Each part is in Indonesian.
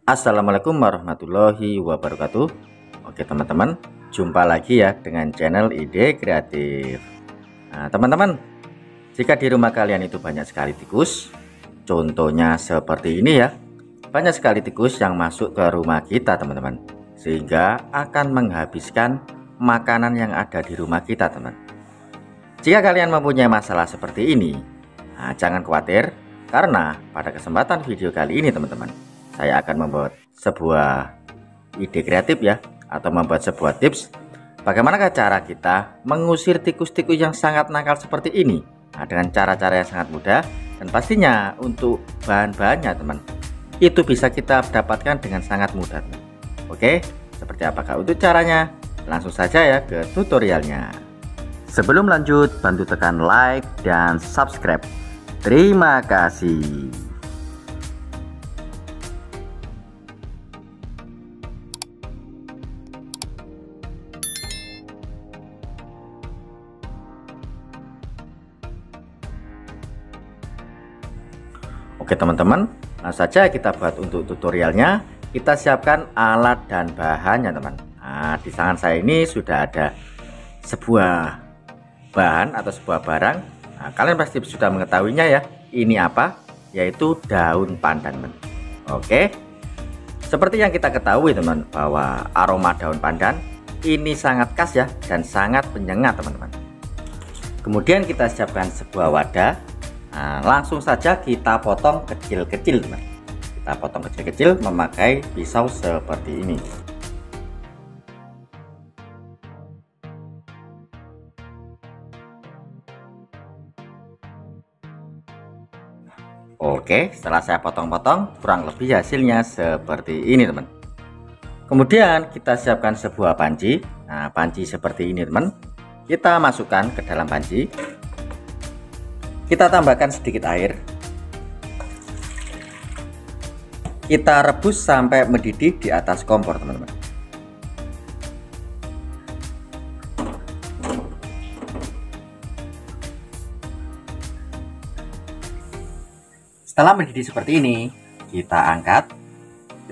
Assalamualaikum warahmatullahi wabarakatuh. Oke teman-teman, jumpa lagi ya dengan channel Ide Kreatif. Nah teman-teman, jika di rumah kalian itu banyak sekali tikus, contohnya seperti ini ya, banyak sekali tikus yang masuk ke rumah kita teman-teman, sehingga akan menghabiskan makanan yang ada di rumah kita teman. Jika kalian mempunyai masalah seperti ini, nah, jangan khawatir, karena pada kesempatan video kali ini teman-teman, saya akan membuat sebuah ide kreatif ya, atau membuat sebuah tips bagaimana cara kita mengusir tikus-tikus yang sangat nakal seperti ini. Nah, dengan cara-cara yang sangat mudah, dan pastinya untuk bahan-bahannya teman, itu bisa kita dapatkan dengan sangat mudah teman. Oke, seperti apakah untuk caranya? Langsung saja ya ke tutorialnya. Sebelum lanjut, bantu tekan like dan subscribe. Terima kasih. Oke teman-teman, langsung saja kita buat untuk tutorialnya. Kita siapkan alat dan bahannya teman. Nah, di tangan saya ini sudah ada sebuah bahan atau sebuah barang. Nah, kalian pasti sudah mengetahuinya ya. Ini apa? Yaitu daun pandan teman. Oke, seperti yang kita ketahui teman, bahwa aroma daun pandan ini sangat khas ya, dan sangat penyengat teman-teman. Kemudian kita siapkan sebuah wadah. Nah, langsung saja kita potong kecil-kecil teman. Kita potong kecil-kecil memakai pisau seperti ini. Oke, setelah saya potong-potong, kurang lebih hasilnya seperti ini teman. Kemudian kita siapkan sebuah panci. Nah, panci seperti ini teman, kita masukkan ke dalam panci. Kita tambahkan sedikit air. Kita rebus sampai mendidih di atas kompor teman-teman. Setelah mendidih seperti ini, kita angkat.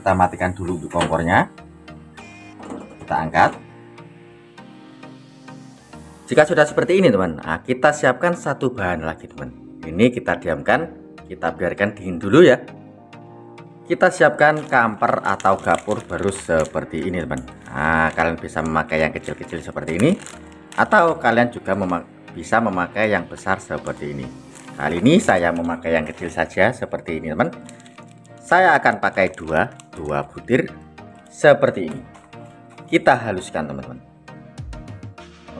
Kita matikan dulu untuk kompornya. Kita angkat. Jika sudah seperti ini teman, nah, kita siapkan satu bahan lagi teman. Ini kita diamkan, kita biarkan dingin dulu ya. Kita siapkan kamper atau gapur barus seperti ini teman. Nah, kalian bisa memakai yang kecil-kecil seperti ini, atau kalian juga bisa memakai yang besar seperti ini. Kali ini saya memakai yang kecil saja seperti ini teman. Saya akan pakai dua butir seperti ini. Kita haluskan teman-teman.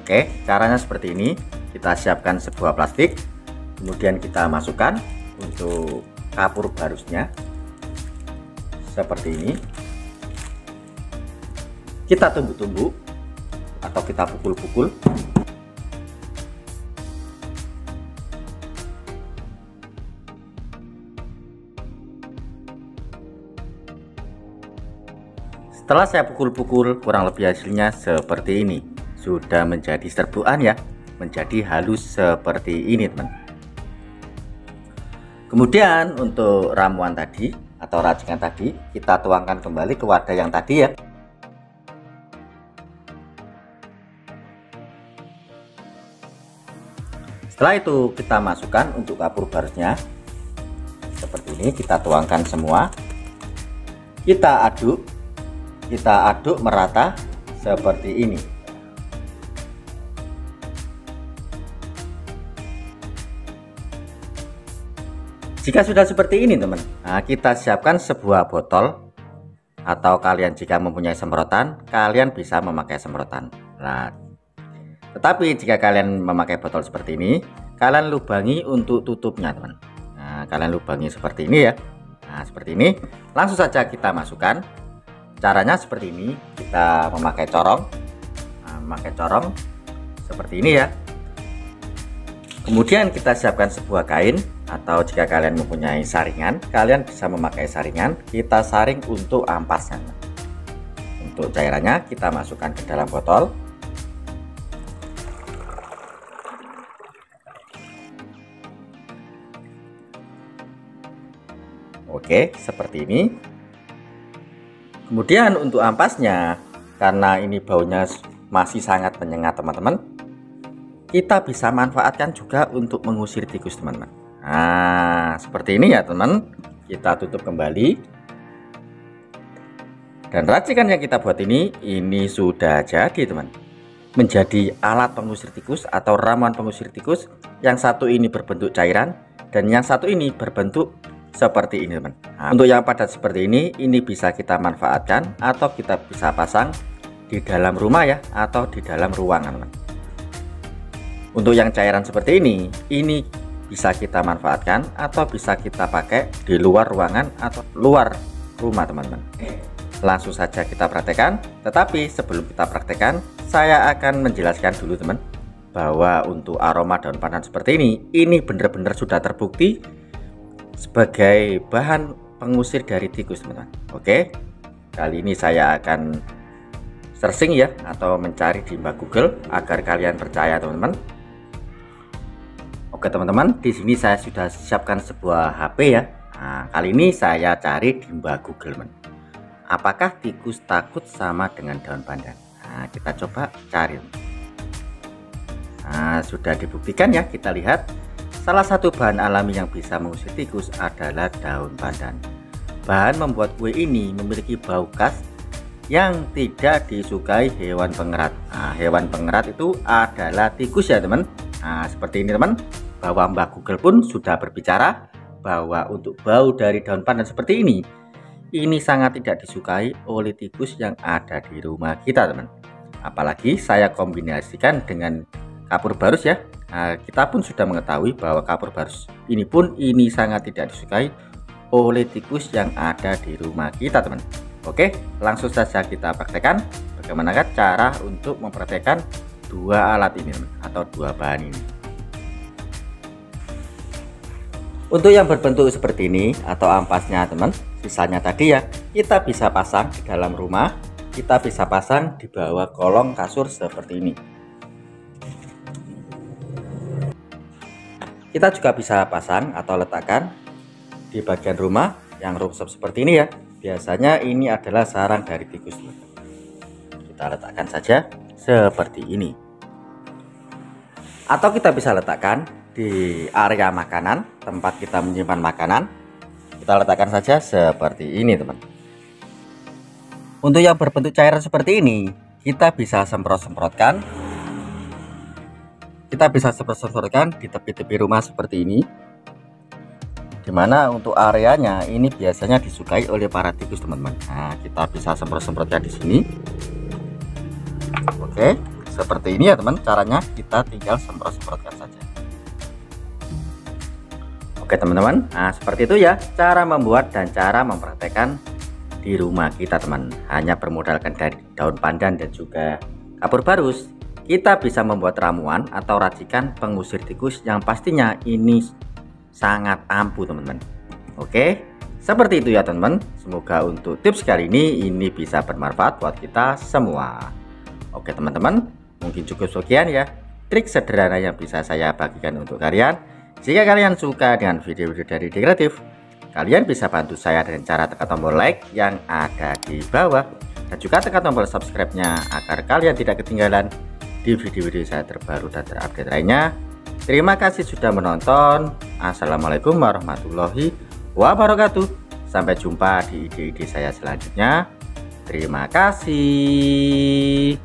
Oke, caranya seperti ini. Kita siapkan sebuah plastik, kemudian kita masukkan untuk kapur barusnya seperti ini. Kita tumbuk-tumbuk atau kita pukul-pukul. Setelah saya pukul-pukul, kurang lebih hasilnya seperti ini. Sudah menjadi serbuan ya, menjadi halus seperti ini teman. Kemudian untuk ramuan tadi atau racikan tadi, kita tuangkan kembali ke wadah yang tadi ya. Setelah itu kita masukkan untuk kapur barusnya seperti ini. Kita tuangkan semua, kita aduk merata seperti ini. Jika sudah seperti ini teman, nah, kita siapkan sebuah botol, atau kalian jika mempunyai semprotan, kalian bisa memakai semprotan. Nah, tetapi jika kalian memakai botol seperti ini, kalian lubangi untuk tutupnya teman. Nah, kalian lubangi seperti ini ya. Nah, seperti ini. Langsung saja kita masukkan. Caranya seperti ini. Kita memakai corong. Nah, memakai corong seperti ini ya. Kemudian kita siapkan sebuah kain, atau jika kalian mempunyai saringan, kalian bisa memakai saringan. Kita saring untuk ampasnya. Untuk cairannya kita masukkan ke dalam botol. Oke, seperti ini. Kemudian untuk ampasnya, karena ini baunya masih sangat menyengat teman-teman, kita bisa manfaatkan juga untuk mengusir tikus teman-teman. Nah seperti ini ya teman, kita tutup kembali. Dan racikan yang kita buat ini sudah jadi teman, menjadi alat pengusir tikus atau ramuan pengusir tikus. Yang satu ini berbentuk cairan dan yang satu ini berbentuk seperti ini teman. Nah, untuk yang padat seperti ini bisa kita manfaatkan atau kita bisa pasang di dalam rumah ya, atau di dalam ruangan teman. Untuk yang cairan seperti ini bisa kita manfaatkan atau bisa kita pakai di luar ruangan atau luar rumah teman-teman. Langsung saja kita praktekkan, tetapi sebelum kita praktekkan saya akan menjelaskan dulu teman, bahwa untuk aroma daun pandan seperti ini benar-benar sudah terbukti sebagai bahan pengusir dari tikus teman-teman. Oke, kali ini saya akan searching ya, atau mencari di Mbak Google agar kalian percaya teman-teman. Oke teman-teman, di sini saya sudah siapkan sebuah HP ya. Nah, kali ini saya cari di Mbak Google teman. Apakah tikus takut sama dengan daun pandan? Nah, kita coba cari. Nah, sudah dibuktikan ya, kita lihat. Salah satu bahan alami yang bisa mengusir tikus adalah daun pandan. Bahan membuat kue ini memiliki bau khas yang tidak disukai hewan pengerat. Nah, hewan pengerat itu adalah tikus ya teman. Nah, seperti ini teman, bahwa Mbak Google pun sudah berbicara bahwa untuk bau dari daun pandan seperti ini sangat tidak disukai oleh tikus yang ada di rumah kita teman. Apalagi saya kombinasikan dengan kapur barus ya. Nah, kita pun sudah mengetahui bahwa kapur barus ini sangat tidak disukai oleh tikus yang ada di rumah kita teman. Oke, langsung saja kita praktekkan bagaimana cara untuk mempraktekkan dua alat ini teman, atau dua bahan ini. Untuk yang berbentuk seperti ini atau ampasnya teman, sisanya tadi ya, kita bisa pasang di dalam rumah, kita bisa pasang di bawah kolong kasur seperti ini. Kita juga bisa pasang atau letakkan di bagian rumah yang rungsep seperti ini ya. Biasanya ini adalah sarang dari tikus. Kita letakkan saja seperti ini. Atau kita bisa letakkan di area makanan, tempat kita menyimpan makanan. Kita letakkan saja seperti ini teman. Untuk yang berbentuk cairan seperti ini, kita bisa semprot-semprotkan. Kita bisa semprot-semprotkan di tepi-tepi rumah seperti ini, dimana untuk areanya ini biasanya disukai oleh para tikus teman-teman. Nah, kita bisa semprot-semprotkan di sini. Oke, seperti ini ya teman, caranya kita tinggal semprot-semprotkan saja. Oke teman-teman, nah seperti itu ya cara membuat dan cara mempraktekkan di rumah kita teman. Hanya bermodalkan dari daun pandan dan juga kapur barus, kita bisa membuat ramuan atau racikan pengusir tikus yang pastinya ini sangat ampuh teman-teman. Oke, seperti itu ya teman-teman. Semoga untuk tips kali ini bisa bermanfaat buat kita semua. Oke teman-teman, mungkin cukup sekian ya trik sederhana yang bisa saya bagikan untuk kalian. Jika kalian suka dengan video-video dari Ide Kreatif, kalian bisa bantu saya dengan cara tekan tombol like yang ada di bawah, dan juga tekan tombol subscribe-nya agar kalian tidak ketinggalan di video-video saya terbaru dan terupdate lainnya. Terima kasih sudah menonton. Assalamualaikum warahmatullahi wabarakatuh. Sampai jumpa di ide-ide saya selanjutnya. Terima kasih.